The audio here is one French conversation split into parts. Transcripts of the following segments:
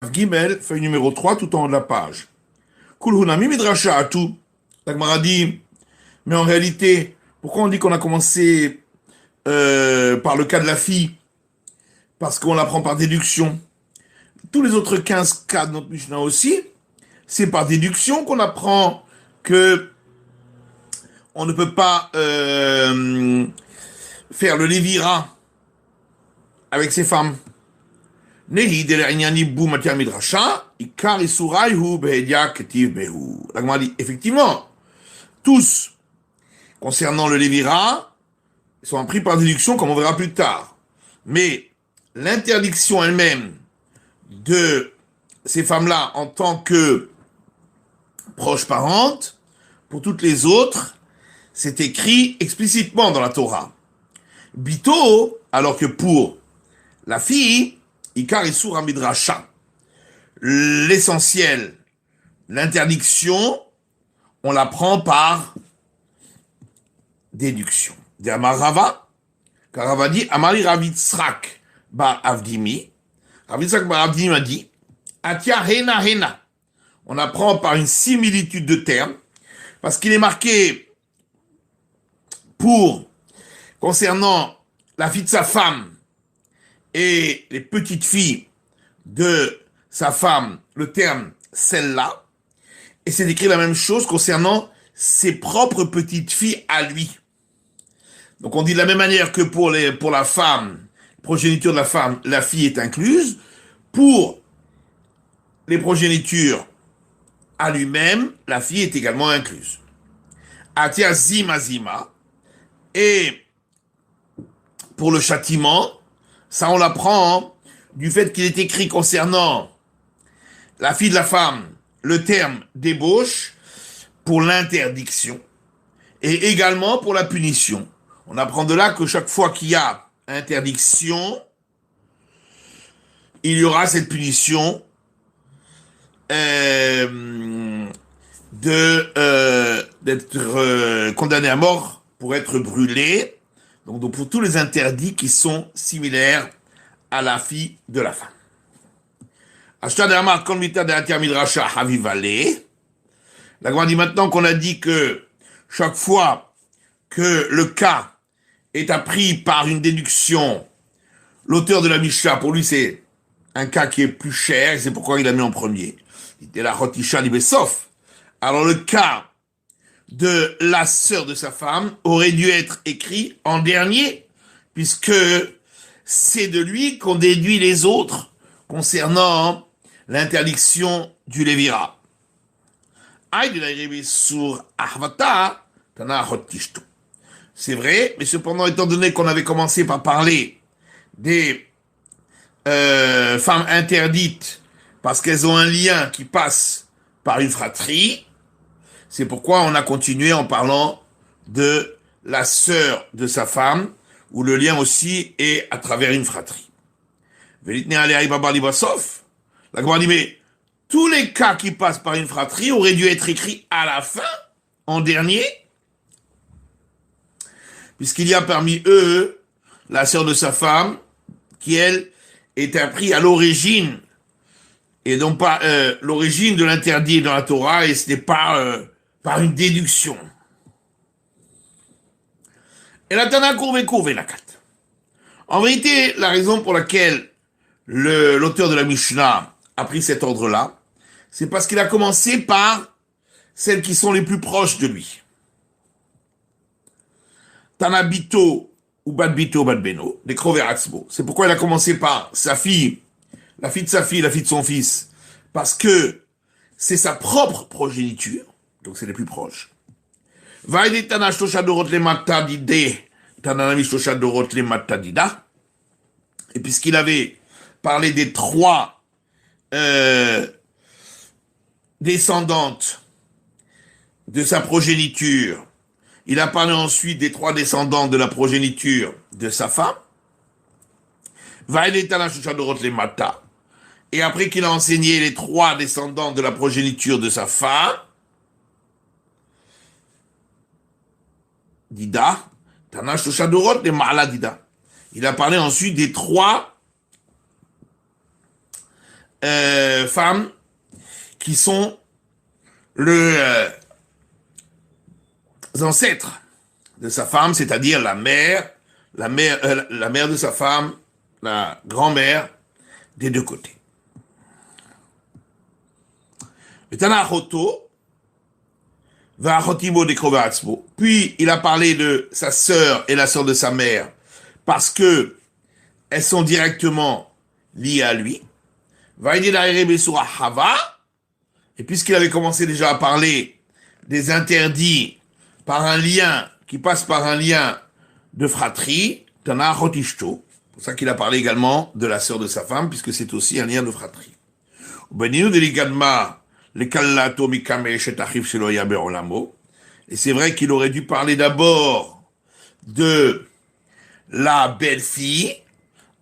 Gimel, feuille numéro 3, tout en haut de la page. Kulhunami midrasha atu. La Gemara dit, mais en réalité, pourquoi on dit qu'on a commencé par le cas de la fille? Parce qu'on l'apprend par déduction. Tous les autres 15 cas de notre Mishnah aussi, c'est par déduction qu'on apprend que on ne peut pas faire le lévira avec ses femmes. Nehi de l'a'inyani bou matia midrasha, ikar isurai hu behedia ketiv behu. La Gemara dit, effectivement, tous, concernant le lévira, sont appris par déduction, comme on verra plus tard. Mais l'interdiction elle-même de ces femmes-là en tant que proches parentes, pour toutes les autres, c'est écrit explicitement dans la Torah. Bito, alors que pour la fille, Ikar Isur Midrasha, l'essentiel, l'interdiction, on la prend par déduction. Rava, car Rava dit, Amari Ravitzrak Bar Avdimi, Ravitzrak Bar Avdimi a dit, Atia Hena Hena, on apprend par une similitude de termes, parce qu'il est marqué concernant la fille de sa femme et les petites filles de sa femme, le terme celle-là, et c'est écrit la même chose concernant ses propres petites filles à lui. Donc on dit de la même manière que pour la femme, progéniture de la femme, la fille est incluse, pour les progénitures à lui-même, la fille est également incluse. Atia zima zima, et pour le châtiment, ça on l'apprend du fait qu'il est écrit concernant la fille de la femme, le terme débauche pour l'interdiction et également pour la punition. On apprend de là que chaque fois qu'il y a interdiction, il y aura cette punition d'être condamné à mort pour être brûlé. Donc pour tous les interdits qui sont similaires à la fille de la femme. La Gemara dit maintenant qu'on a dit que chaque fois que le cas est appris par une déduction, l'auteur de la Mishnah, pour lui c'est un cas qui est plus cher, et c'est pourquoi il l'a mis en premier. Alors le cas de la sœur de sa femme aurait dû être écrit en dernier, puisque c'est de lui qu'on déduit les autres concernant l'interdiction du lévira. C'est vrai, mais cependant, étant donné qu'on avait commencé par parler des femmes interdites parce qu'elles ont un lien qui passe par une fratrie, c'est pourquoi on a continué en parlant de la sœur de sa femme, où le lien aussi est à travers une fratrie. La Gemara dit, mais tous les cas qui passent par une fratrie auraient dû être écrits à la fin, en dernier, puisqu'il y a parmi eux la sœur de sa femme, qui elle est apprise à l'origine, et non pas l'origine de l'interdit dans la Torah, et ce n'est pas par une déduction. Et la Tana courbe la carte. En vérité, la raison pour laquelle l'auteur de la Mishnah a pris cet ordre-là, c'est parce qu'il a commencé par celles qui sont les plus proches de lui. Tana Bito ou Bad Bito, Bad Beno, des Kroveratzbo. C'est pourquoi il a commencé par sa fille, la fille de sa fille, la fille de son fils, parce que c'est sa propre progéniture, donc c'est les plus proches. Et puisqu'il avait parlé des trois descendantes de sa progéniture, il a parlé ensuite des trois descendants de la progéniture de sa femme. Et après qu'il a enseigné les trois descendants de la progéniture de sa femme, Dida, Tanash Toshadorot de Ma'ala Dida. Il a parlé ensuite des trois femmes qui sont les ancêtres de sa femme, c'est-à-dire la mère de sa femme, la grand-mère des deux côtés. Puis il a parlé de sa sœur et la sœur de sa mère parce que elles sont directement liées à lui. Et puisqu'il avait commencé déjà à parler des interdits par un lien qui passe par un lien de fratrie, Tana Rotishto. C'est pour ça qu'il a parlé également de la sœur de sa femme, puisque c'est aussi un lien de fratrie. Et c'est vrai qu'il aurait dû parler d'abord de la belle-fille,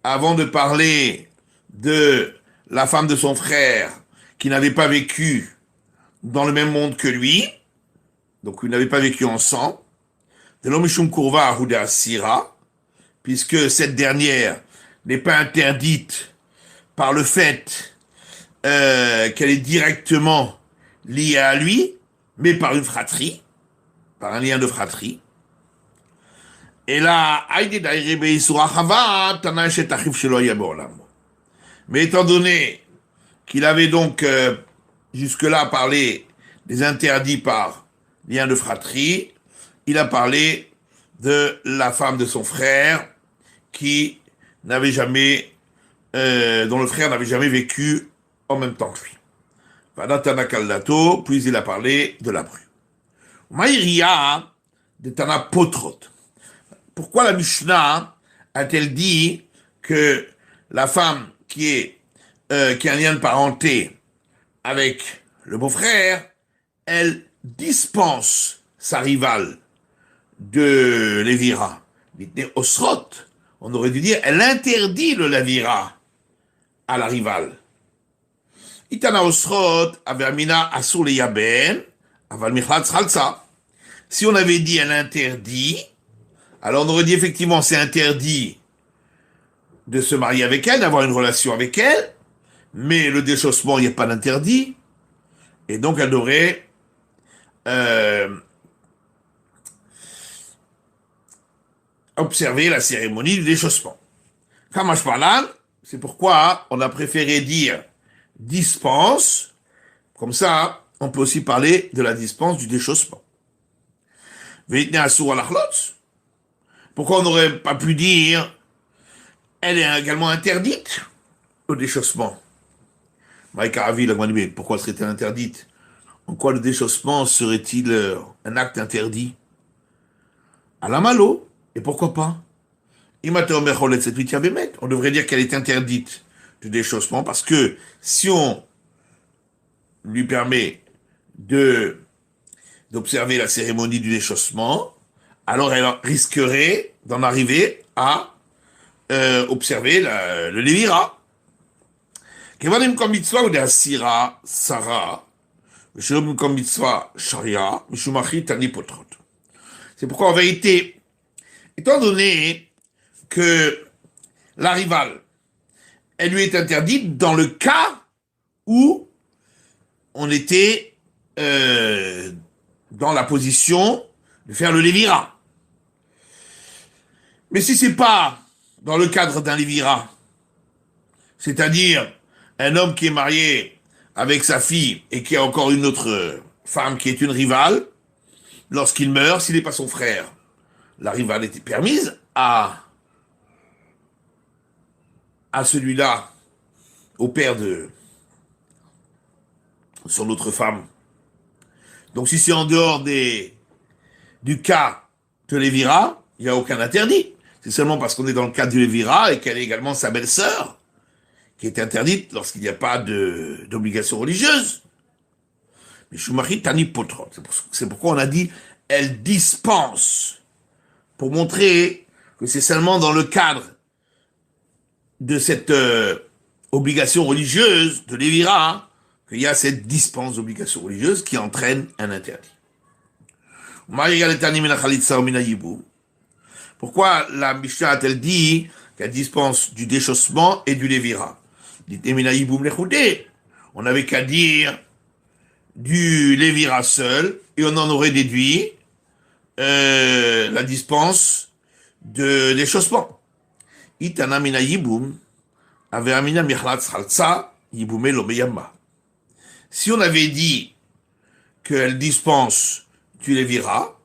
avant de parler de la femme de son frère, qui n'avait pas vécu dans le même monde que lui, donc ils n'avaient pas vécu ensemble, de l'omishum kurva ou de sira, puisque cette dernière n'est pas interdite par le fait qu'elle est directement liée à lui, mais par une fratrie, par un lien de fratrie. Et là, mais étant donné qu'il avait donc jusque-là parlé des interdits par lien de fratrie, il a parlé de la femme de son frère qui n'avait jamais, dont le frère n'avait jamais vécu en même temps que lui. Puis il a parlé de la bru. Maïria de Tana Potrot. Pourquoi la Mishnah a-t-elle dit que la femme qui a un lien de parenté avec le beau-frère, elle dispense sa rivale de Lévira. Osrot, on aurait dû dire, elle interdit le Lévira à la rivale. Itana Osrot avait Amina Asur le Yaben, Aval Michlat Chalza. Si on avait dit elle interdit, alors on aurait dit effectivement c'est interdit de se marier avec elle, d'avoir une relation avec elle, mais le déchaussement, il n'y a pas d'interdit, et donc elle devrait observer la cérémonie du déchaussement. Kamash Parlan, c'est pourquoi on a préféré dire dispense, comme ça on peut aussi parler de la dispense du déchaussement. Pourquoi on n'aurait pas pu dire elle est également interdite au déchaussement? Pourquoi serait-elle interdite? En quoi le déchaussement serait-il un acte interdit? À la malo, et pourquoi pas? On devrait dire qu'elle est interdite du déchaussement parce que si on lui permet d'observer la cérémonie du déchaussement, alors elle risquerait d'en arriver à observer le Lévira. Kevanim comme mitzvah ou de Sira, Sarah, Mishum comme mitzvah, Sharia, Mishumachi, Tani Potrot. C'est pourquoi en vérité, étant donné que la rivale, elle lui est interdite dans le cas où on était dans la position de faire le Lévira. Mais si c'est pas dans le cadre d'un Lévira, c'est-à-dire un homme qui est marié avec sa fille et qui a encore une autre femme qui est une rivale, lorsqu'il meurt, s'il n'est pas son frère, la rivale était permise à celui-là, au père de son autre femme. Donc si c'est en dehors du cas de Lévira, il n'y a aucun interdit. C'est seulement parce qu'on est dans le cas de Lévira et qu'elle est également sa belle-sœur qui est interdite lorsqu'il n'y a pas d'obligation religieuse. Mais Shumachi Tani Potrot. C'est pourquoi on a dit elle dispense, pour montrer que c'est seulement dans le cadre de cette obligation religieuse de Lévira qu'il y a cette dispense d'obligation religieuse qui entraîne un interdit. Pourquoi la Mishnah a-t-elle dit qu'elle dispense du déchaussement et du Lévira? On n'avait qu'à dire du Lévira seul, et on en aurait déduit la dispense de déchaussement. Itana mina yibum, avait amina michlatz chalza, yibume lo beyama. Si on avait dit qu'elle dispense du Lévira,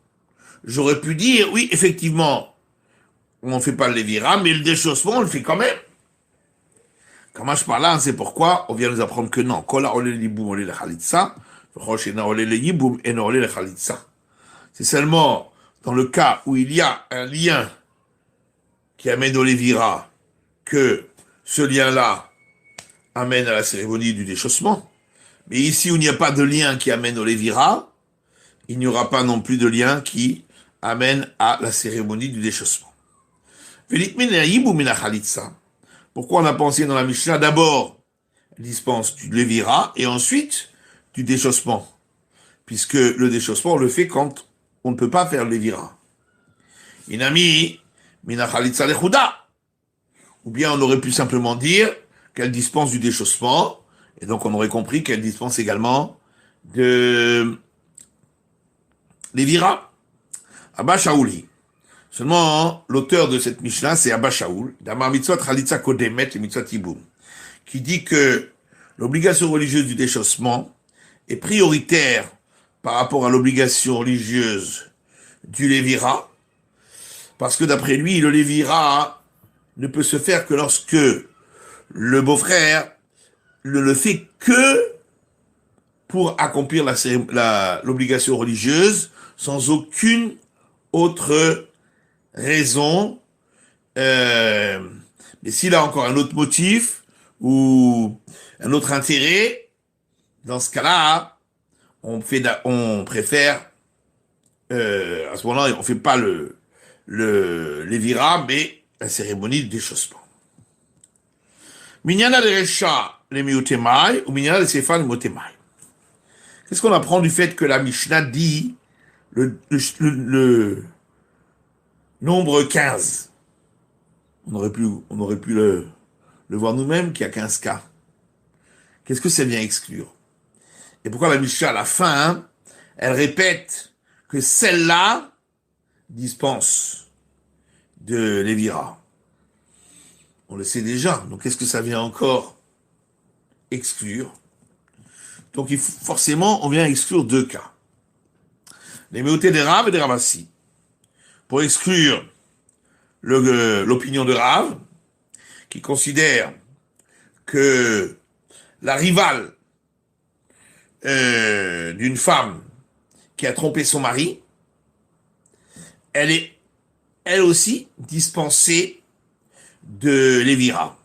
j'aurais pu dire, oui, effectivement, on ne fait pas le Lévira, mais le déchaussement, on le fait quand même. Quand je parle là, c'est pourquoi on vient nous apprendre que non. Kola ole le yiboum ole le chalitza, v'choshena ole le yiboum et ole le chalitza. C'est seulement dans le cas où il y a un lien qui amène au Lévira que ce lien-là amène à la cérémonie du déchaussement. Mais ici où il n'y a pas de lien qui amène au Lévira, il n'y aura pas non plus de lien qui amène à la cérémonie du déchaussement. Pourquoi on a pensé dans la Mishnah d'abord dispense du Lévira et ensuite du déchaussement? Puisque le déchaussement on le fait quand on ne peut pas faire le Lévira. Inami mina chalitza lechuda. Ou bien on aurait pu simplement dire qu'elle dispense du déchaussement, et donc on aurait compris qu'elle dispense également de Lévira. Abba Shaouli. Seulement, l'auteur de cette Mishnah, c'est Abba Shaoul, d'Amar Mitzvot Chalitza Kodemet et Mitzvot Yiboum, qui dit que l'obligation religieuse du déchaussement est prioritaire par rapport à l'obligation religieuse du Lévira, parce que d'après lui, le Lévira ne peut se faire que lorsque le beau-frère ne le fait que pour accomplir l'obligation religieuse, sans aucune autre raison. Mais s'il a encore un autre motif ou un autre intérêt, dans ce cas-là, on préfère, à ce moment-là, on fait pas le Lévira, mais la cérémonie de déchaussement. Minyana de Recha, les miutemai, ou Minyana de Sefa, les motemai. Qu'est-ce qu'on apprend du fait que la Mishnah dit le nombre 15? On aurait pu le voir nous-mêmes qu'il y a 15 cas. Qu'est-ce que ça vient exclure? Et pourquoi la Mishnah, à la fin, elle répète que celle-là dispense de Lévira? On le sait déjà. Donc, qu'est-ce que ça vient encore exclure? Donc, forcément, on vient exclure deux cas. Les méotés des Rav et des Ravassi. Pour exclure l'opinion de Rav, qui considère que la rivale d'une femme qui a trompé son mari, elle est, elle aussi, dispensée de Lévira.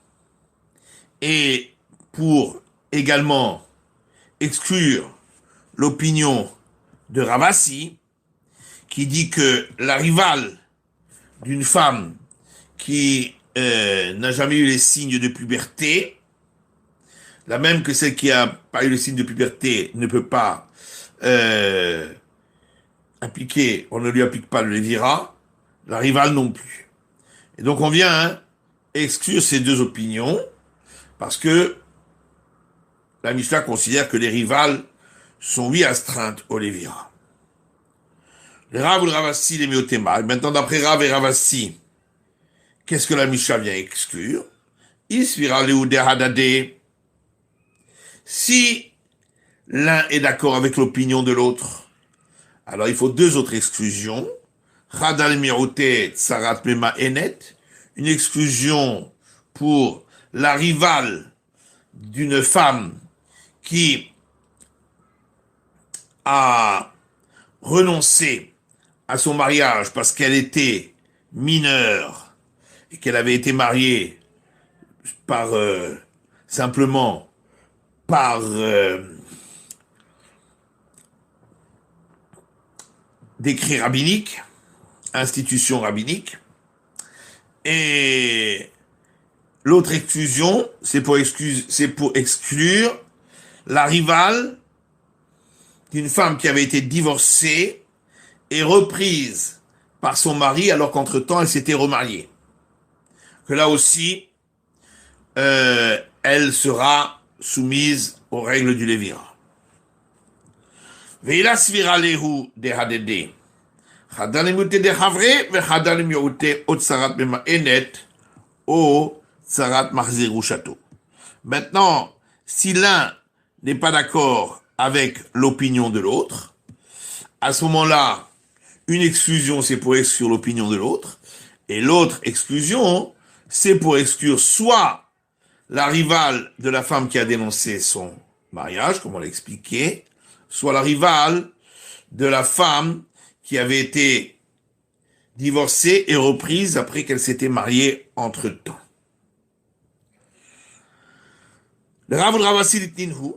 Et pour également exclure l'opinion de Ravassi, qui dit que la rivale d'une femme qui n'a jamais eu les signes de puberté, la même que celle qui a pas eu les signes de puberté ne peut pas appliquer, on ne lui applique pas le Lévira, la rivale non plus. Et donc on vient exclure ces deux opinions, parce que la Mishnah considère que les rivales sont oui astreintes au Lévira. Les Rav ou le Ravassi, les Miotema. Maintenant, d'après Rav et Ravassi, qu'est-ce que la Mishnah vient exclure? Isvira leudé hadadé. Si l'un est d'accord avec l'opinion de l'autre, alors il faut deux autres exclusions. Hadal miroté tsarat mema enet. Une exclusion pour la rivale d'une femme qui a renoncé à son mariage parce qu'elle était mineure et qu'elle avait été mariée par simplement par décret rabbinique, institution rabbinique. Et l'autre exclusion, c'est pour exclure la rivale d'une femme qui avait été divorcée et reprise par son mari alors qu'entre-temps elle s'était remariée. Que là aussi, elle elle sera soumise aux règles du Lévira. Veila svira lehu de hadede. Chadalim yote de havre, ve chadalim yote ot sarat bema'enet, o sarat mahziru chateau. Maintenant, si l'un n'est pas d'accord avec l'opinion de l'autre, à ce moment-là, une exclusion, c'est pour exclure l'opinion de l'autre, et l'autre exclusion, c'est pour exclure soit la rivale de la femme qui a dénoncé son mariage, comme on l'a expliqué, soit la rivale de la femme qui avait été divorcée et reprise après qu'elle s'était mariée entre-temps. Le Rav et Ravassi l'itninhu.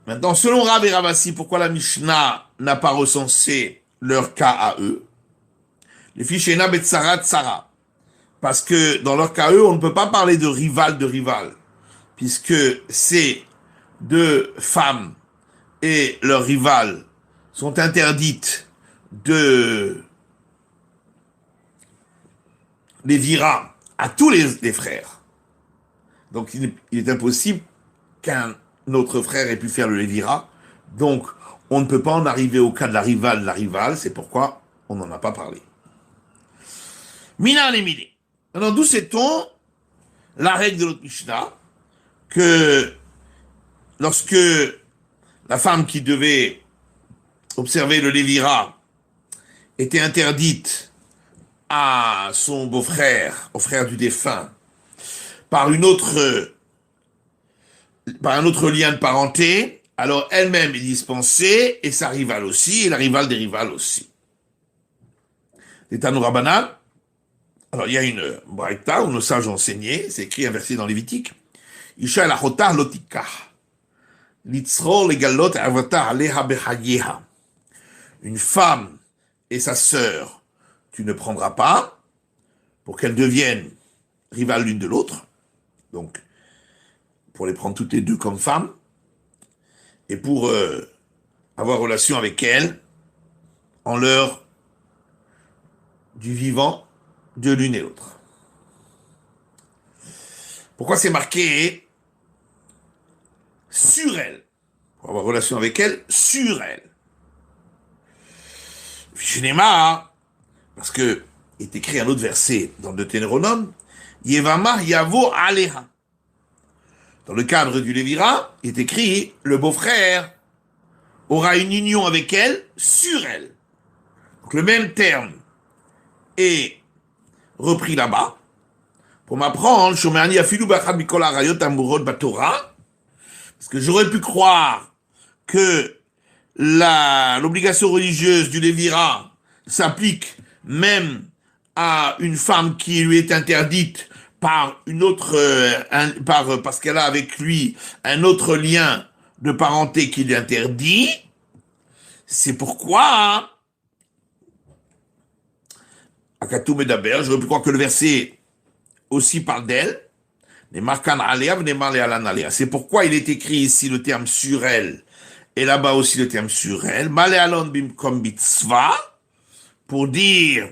Maintenant, selon Rav et Ravassi, pourquoi la Mishnah n'a pas recensé leur cas à eux? Les fichena betsarat tsara. Parce que dans leur cas, eux, on ne peut pas parler de rival, puisque ces deux femmes et leurs rivales sont interdites de Lévira à tous les frères. Donc il est impossible qu'un autre frère ait pu faire le Lévira. Donc on ne peut pas en arriver au cas de la rivale, c'est pourquoi on n'en a pas parlé. Mina Nemide. Alors d'où sait-on la règle de notre Mishnah que lorsque la femme qui devait observer le Lévira était interdite à son beau-frère, au frère du défunt, par un autre lien de parenté, alors elle-même est dispensée, et sa rivale aussi, et la rivale des rivales aussi. Les Tanoura Rabanan, alors il y a une braïta où nos sages ont enseigné, c'est écrit un verset dans Lévitique, Isha el achotah lotika, litzror legalot avata aleha bechayeha. Une femme et sa sœur, tu ne prendras pas pour qu'elles deviennent rivales l'une de l'autre, donc pour les prendre toutes les deux comme femmes, et pour avoir relation avec elles en l'heure du vivant de l'une et l'autre. Pourquoi c'est marqué sur elle? Pour avoir relation avec elle, sur elle. Fishnema, parce que il est écrit un autre verset dans le Deutéronome, Yevama Yavo Aleha. Dans le cadre du Lévira, il est écrit, le beau-frère aura une union avec elle, sur elle. Donc le même terme est repris là-bas, pour m'apprendre, parce que j'aurais pu croire que l'obligation religieuse du Lévira s'applique même à une femme qui lui est interdite par une autre, parce qu'elle a avec lui un autre lien de parenté qui lui interdit. C'est pourquoi Akatou Medaber, j'aurais pu croire que le verset aussi parle d'elle. C'est pourquoi il est écrit ici le terme sur elle, et là-bas aussi le terme sur elle. Maléalon bimkom bitzva, pour dire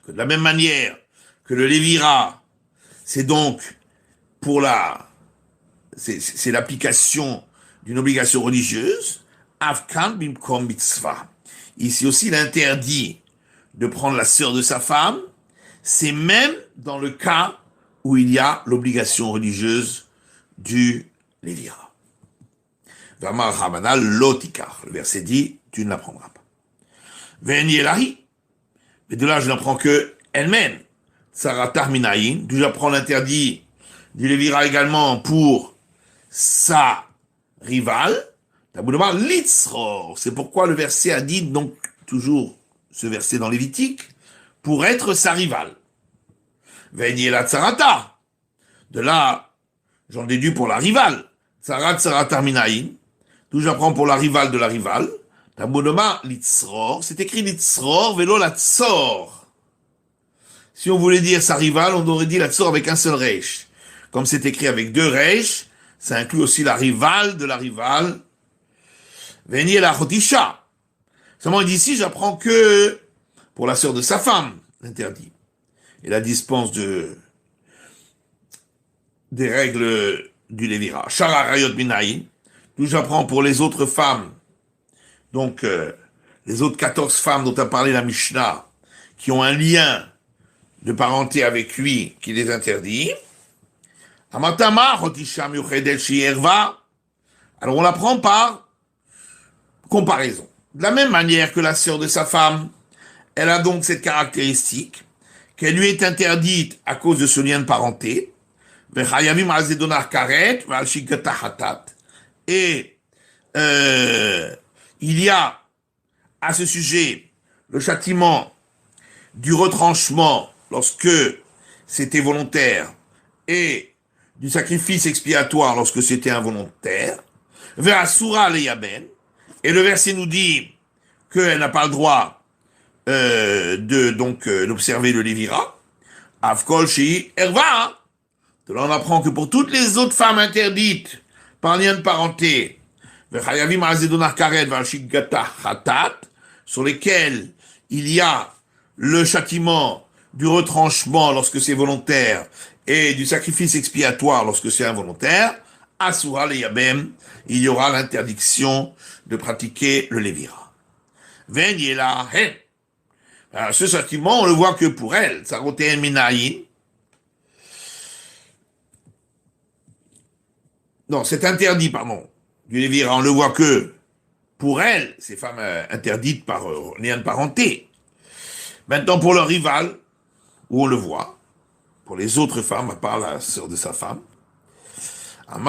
que de la même manière que le Lévira, c'est donc pour c'est l'application d'une obligation religieuse. Avkan bimkom bitzva. Ici aussi l'interdit de prendre la sœur de sa femme, c'est même dans le cas où il y a l'obligation religieuse du Lévira. Vamar Hamana lotikar. Le verset dit, tu ne la prendras pas. Veni elahi. Mais de là, je n'en prends que elle-même. Saratar minayin. D'où j'apprends l'interdit du Lévira également pour sa rivale. Taboudama litzror. C'est pourquoi le verset a dit, donc, toujours ce verset dans Lévitique, pour être sa rivale. Veni la tsarata. De là, j'en déduis pour la rivale. Tsarat tsarata minayin. D'où j'apprends pour la rivale de la rivale. Taboudama litzror. C'est écrit litzror, vélo la tsor. Si on voulait dire sa rivale, on aurait dit la tsor avec un seul resh. Comme c'est écrit avec deux resh, ça inclut aussi la rivale de la rivale. Veni la chotisha. Seulement d'ici, j'apprends que pour la sœur de sa femme, l'interdit. Et la dispense des règles du Lévira. Shara Rayot Minaïn, d'où j'apprends pour les autres femmes, donc les autres 14 femmes dont a parlé la Mishnah, qui ont un lien de parenté avec lui, qui les interdit. Amatama, Rotisha Miuchedel Shierva. Alors on l'apprend par comparaison. De la même manière que la sœur de sa femme, elle a donc cette caractéristique qu'elle lui est interdite à cause de ce lien de parenté. Et il y a à ce sujet le châtiment du retranchement lorsque c'était volontaire et du sacrifice expiatoire lorsque c'était involontaire. Ve'asura leyaben. Et le verset nous dit qu'elle n'a pas le droit d'observer le Lévira. Avkol shi erva. De là on apprend que pour toutes les autres femmes interdites par lien de parenté, sur lesquelles il y a le châtiment du retranchement lorsque c'est volontaire et du sacrifice expiatoire lorsque c'est involontaire, asura le yabem, il y aura l'interdiction de pratiquer le Lévira. Ce châtiment, on le voit que pour elle, ça roté minaïn. Non, c'est interdit, pardon, du Lévira. On le voit que pour elle, ces femmes interdites par lien de parenté. Maintenant, pour leur rival, où on le voit, pour les autres femmes, à part la sœur de sa femme, on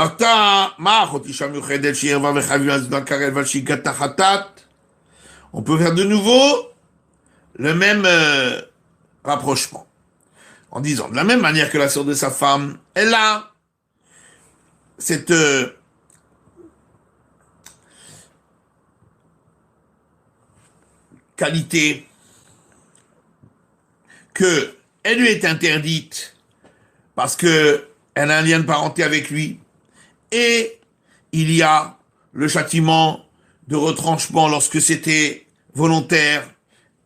peut faire de nouveau le même rapprochement. En disant, de la même manière que la sœur de sa femme, elle a cette qualité que elle lui est interdite parce que elle a un lien de parenté avec lui et il y a le châtiment de retranchement lorsque c'était volontaire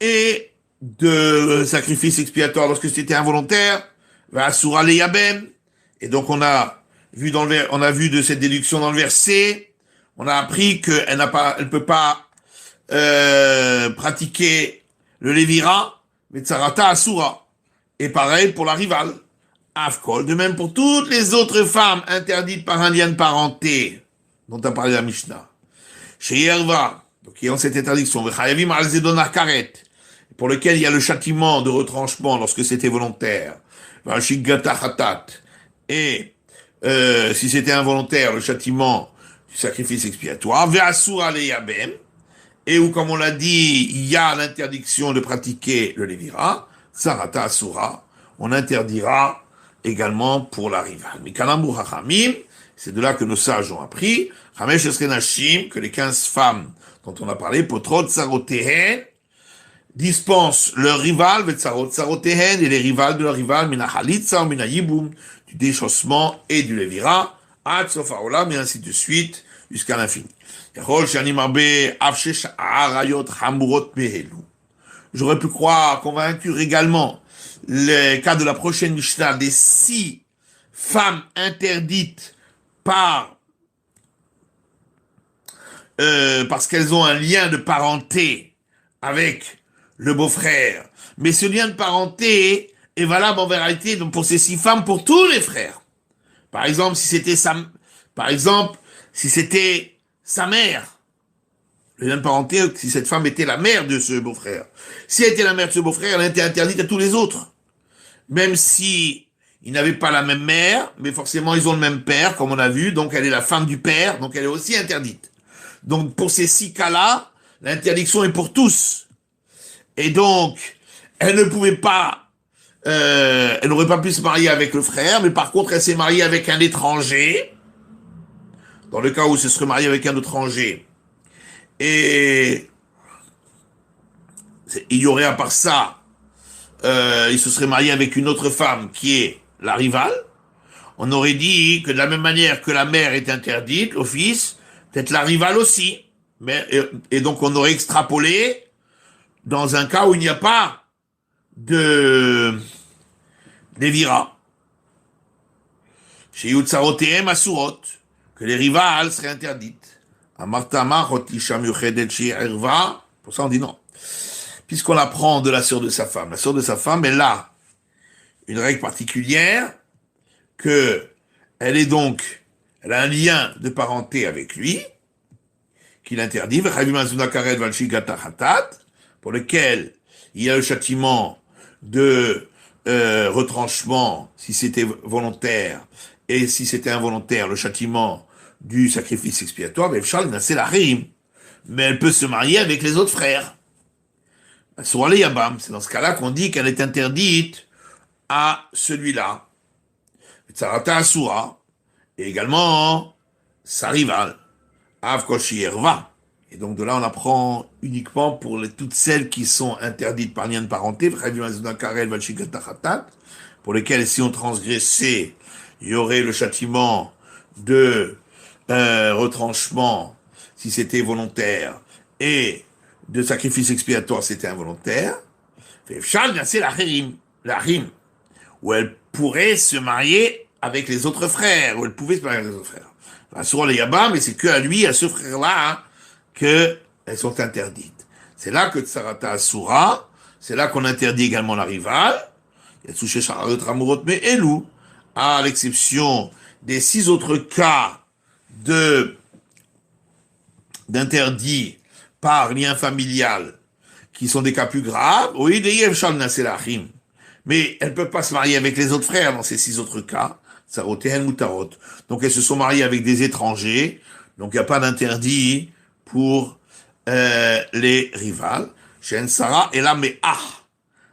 et de sacrifice expiatoire lorsque c'était involontaire, Asura le yabem. Et donc on a vu de cette déduction dans le verset, on a appris qu'elle peut pas pratiquer le Lévira, mais Tsarata Asura. Et pareil pour la rivale, Avkol. De même pour toutes les autres femmes interdites par un lien de parenté, dont a parlé la Mishnah. Chez Yerva, donc qui ont cette interdiction, Vechayavim al Zedonah Karet, pour lequel il y a le châtiment de retranchement lorsque c'était volontaire, Vachigata Hatat, et si c'était involontaire, le châtiment du sacrifice expiatoire, Ve'asura le yabem, et où, comme on l'a dit, il y a l'interdiction de pratiquer le Lévira, Sarata Asura, on interdira également pour la rivale. Mikanamu Hachamim, c'est de là que nos sages ont appris, Hamesh Esrenashim, que les 15 femmes dont on a parlé, Potrot Sarotehen, dispensent leur rival, Vetsarot Sarotehen, et les rivales de leur rival, Mina Halitza, Mina Yibum, du déchaussement et du Lévira, Ad Sofa Olam, et ainsi de suite, jusqu'à l'infini. J'aurais pu croire qu'on va inclure également le cas de la prochaine Mishnah des 6 femmes interdites parce qu'elles ont un lien de parenté avec le beau-frère. Mais ce lien de parenté est valable en vérité donc pour ces 6 femmes, pour tous les frères. Par exemple, si c'était sa mère, le lien de parenté, si cette femme était la mère de ce beau-frère. Si elle était la mère de ce beau-frère, elle était interdite à tous les autres. Même si ils n'avaient pas la même mère, mais forcément ils ont le même père, comme on a vu, donc elle est la femme du père, donc elle est aussi interdite. Donc pour ces 6 cas-là, l'interdiction est pour tous. Et donc, elle ne pouvait pas, elle n'aurait pas pu se marier avec le frère, mais par contre elle s'est mariée avec un étranger, dans le cas où se serait marié avec un étranger. Et il y aurait à part ça, il se serait marié avec une autre femme qui est la rivale. On aurait dit que de la même manière que la mère est interdite, le fils, peut-être la rivale aussi. Et donc on aurait extrapolé dans un cas où il n'y a pas de Lévira. chez Yutzarotehem Asurot, que les rivales seraient interdites. Amartama, Rotisham Yuchedet Erva, pour ça on dit non. Puisqu'on apprend de la sœur de sa femme. La sœur de sa femme, elle a une règle particulière, que elle a un lien de parenté avec lui, qui l'interdit, pour lequel il y a le châtiment de retranchement si c'était volontaire, et si c'était involontaire, le châtiment du sacrifice expiatoire, mais elle peut se marier avec les autres frères. C'est dans ce cas-là qu'on dit qu'elle est interdite à celui-là. Tsarata Asura, et également sa rivale, Avkoshi Erva. Et donc de là, on apprend uniquement pour toutes celles qui sont interdites par lien de parenté, pour lesquelles si on transgressait, il y aurait le châtiment de retranchement si c'était volontaire, et de sacrifice expiatoire si c'était involontaire. C'est la rime, où elle pourrait se marier avec les autres frères, où elle pouvait se marier avec les autres frères. Sur les Yabam, mais c'est que à lui, à ce frère-là, hein, qu'elles sont interdites. C'est là que Tsarata Asura, c'est là qu'on interdit également la rivale, Yatsuché Sharaot Ramurot Me Elou, à l'exception des 6 autres cas d'interdit par lien familial, qui sont des cas plus graves, oui, des Yevshal Naselachim. Mais elles ne peuvent pas se marier avec les autres frères dans ces 6 autres cas. Tsarotehen Mutarot. Donc elles se sont mariées avec des étrangers. Donc il n'y a pas d'interdit pour les rivales. Shen Sarah et la Me'ah.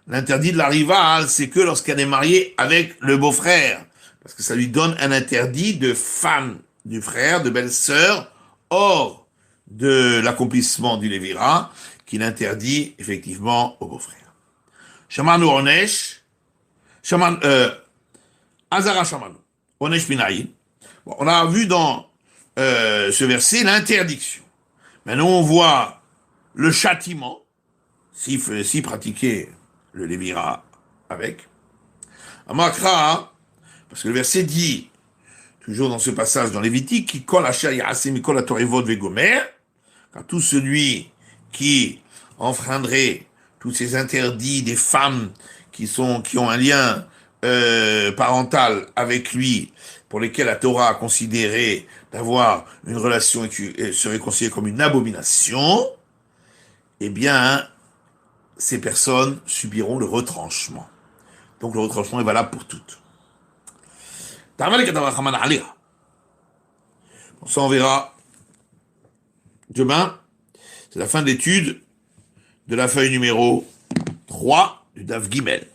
L'interdit de la rivale, c'est que lorsqu'elle est mariée avec le beau-frère. Parce que ça lui donne un interdit de femme du frère, de belle-sœur, hors de l'accomplissement du Lévira, qui l'interdit effectivement au beau-frère. Shamanu Onesh, Azara Shamanu, Onesh Minaï. Bon, on a vu dans ce verset l'interdiction. Maintenant, on voit le châtiment, si pratiquer le Lévira avec. Amakra, parce que le verset dit, toujours dans ce passage dans Lévitique, qui colle à Mikol Atorevot Vegomer, car tout celui qui enfreindrait tous ces interdits des femmes qui ont un lien parental avec lui, pour lesquels la Torah a considéré d'avoir une relation qui serait considérée comme une abomination, eh bien, ces personnes subiront le retranchement. Donc le retranchement est valable pour toutes. Bon, ça on verra demain. C'est la fin de l'étude de la feuille numéro 3 du Daf Gimel.